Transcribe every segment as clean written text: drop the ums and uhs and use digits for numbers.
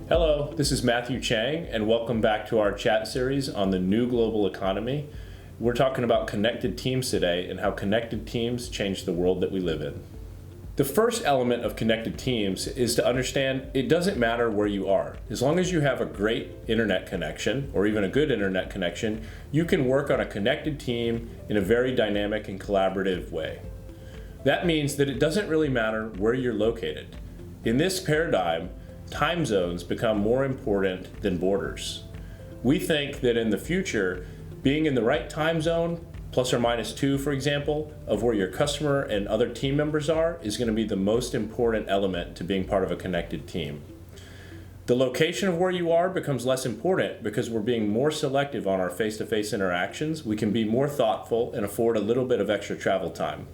Hello, this is Matthew Chang, and welcome back to our chat series on the new global economy. We're talking about connected teams today and how connected teams change the world that we live in. The first element of connected teams is to understand it doesn't matter where you are. As long as you have a great internet connection, or even a good internet connection, you can work on a connected team in a very dynamic and collaborative way. That means that it doesn't really matter where you're located. In this paradigm, time zones become more important than borders. We think that in the future, being in the right time zone, ±2, for example, of where your customer and other team members are, is going to be the most important element to being part of a connected team. The location of where you are becomes less important because we're being more selective on our face-to-face interactions. We can be more thoughtful and afford a little bit of extra travel time.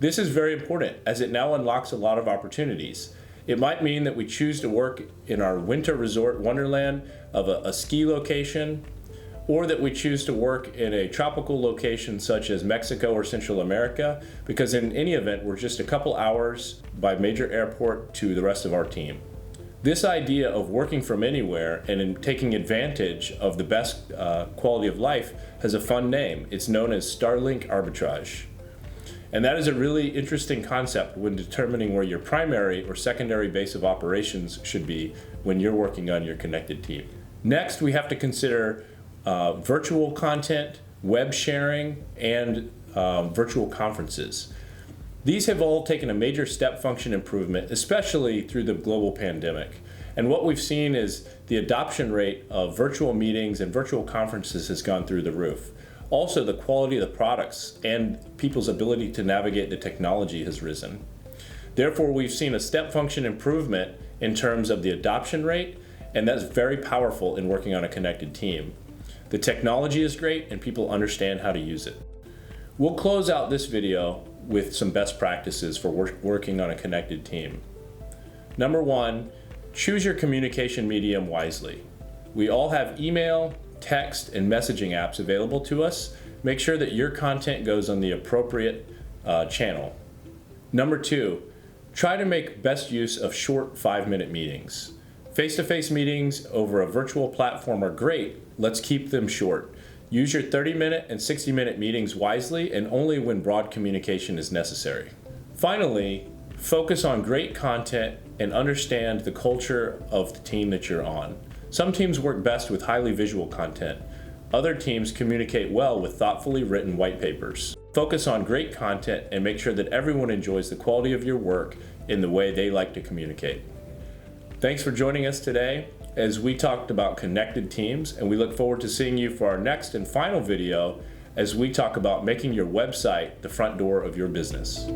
This is very important as it now unlocks a lot of opportunities. It might mean that we choose to work in our winter resort wonderland of a ski location, or that we choose to work in a tropical location such as Mexico or Central America, because in any event, we're just a couple hours by major airport to the rest of our team. This idea of working from anywhere and in taking advantage of the best quality of life has a fun name. It's known as Starlink Arbitrage. And that is a really interesting concept when determining where your primary or secondary base of operations should be when you're working on your connected team. Next, we have to consider virtual content, web sharing, and virtual conferences. These have all taken a major step function improvement, especially through the global pandemic. And what we've seen is the adoption rate of virtual meetings and virtual conferences has gone through the roof. Also, the quality of the products and people's ability to navigate the technology has risen. Therefore, we've seen a step function improvement in terms of the adoption rate, and that's very powerful in working on a connected team. The technology is great and people understand how to use it. We'll close out this video with some best practices for working on a connected team. Number one, choose your communication medium wisely. We all have email, text, and messaging apps available to us. Make sure that your content goes on the appropriate channel. Number two, try to make best use of short 5-minute meetings. Face-to-face meetings over a virtual platform are great. Let's keep them short. Use your 30-minute and 60-minute meetings wisely and only when broad communication is necessary. Finally, focus on great content and understand the culture of the team that you're on. Some teams work best with highly visual content. Other teams communicate well with thoughtfully written white papers. Focus on great content and make sure that everyone enjoys the quality of your work in the way they like to communicate. Thanks for joining us today as we talked about connected teams, and we look forward to seeing you for our next and final video as we talk about making your website the front door of your business.